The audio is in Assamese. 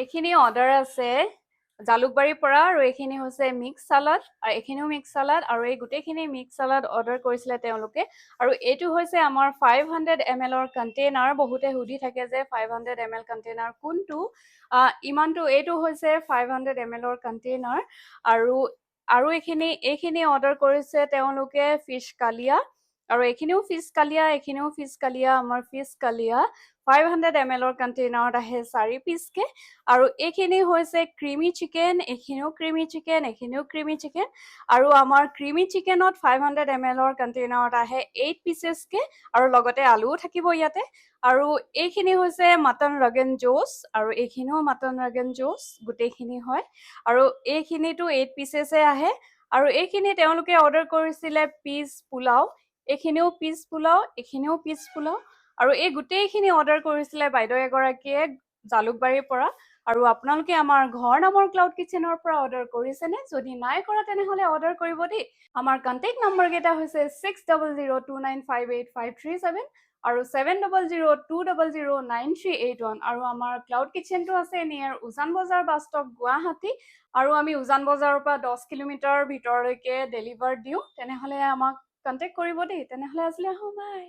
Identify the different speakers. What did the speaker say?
Speaker 1: এইখিনি অৰ্ডাৰ আছে জালুকবাৰীৰ পৰা আৰু এইখিনি হৈছে মিক্স চালাড আৰু এইখিনিও মিক্স চালাড আৰু এই গোটেইখিনি মিক্স চালাড অৰ্ডাৰ কৰিছিলে তেওঁলোকে আৰু এইটো হৈছে আমাৰ 500 ml ৰ কণ্টেইনাৰ বহুতে সুধি থাকে যে 500 ml কণ্টেইনাৰ কোনটো ইমানটো এইটো হৈছে 500 ml ৰ কণ্টেইনাৰ আৰু আৰু এইখিনি অৰ্ডাৰ কৰিছে তেওঁলোকে ফিছ কালিয়া আৰু এইখিনিও ফিছ কালিয়া আমাৰ ফিছ কালিয়া 500 ml ৰ কণ্টেইনাৰত আহে 4 পিচকে আৰু এইখিনি হৈছে ক্ৰিমি চিকেন এইখিনিও ক্ৰিমি চিকেন আৰু আমাৰ ক্ৰিমি চিকেনত 500 ml ৰ কণ্টেইনাৰত আহে 8 পিচেছকে আৰু লগতে আলুও থাকিব ইয়াতে আৰু এইখিনি হৈছে মাটন ৰগন জোছ আৰু এইখিনিও মাটন ৰগন জোছ গোটেইখিনি হয় আৰু এইখিনিতো 8 পিচেছে আহে আৰু এইখিনি তেওঁলোকে অৰ্ডাৰ কৰিছিলে পিচ পোলাও এইখিনিও পিচ পোলাও আৰু এই গোটেইখিনি অৰ্ডাৰ কৰিছিলে বাইদেউ এগৰাকীয়ে জালুকবাৰীৰ পৰা আৰু আপোনালোকে আমাৰ ঘৰ নামৰ ক্লাউড কিচেনৰ পৰা অৰ্ডাৰ কৰিছেনে যদি নাই কৰা তেনেহলে অৰ্ডাৰ কৰিব দেই আমাৰ কণ্টেক্ট নম্বৰ কেইটা হৈছে 6002958537 আৰু 7002009381 আৰু আমাৰ ক্লাউড কিচেনটো আছে নিয়াৰ উজান বজাৰ বাছ ষ্টপ গুৱাহাটী আৰু আমি উজান বজাৰৰ পৰা 10 কিলোমিটাৰ ভিতৰলৈকে ডেলিভাৰ দিওঁ তেনেহলে আমাক কণ্টেক্ট কৰিব দেই তেনেহলে আজিলৈ আহো বাই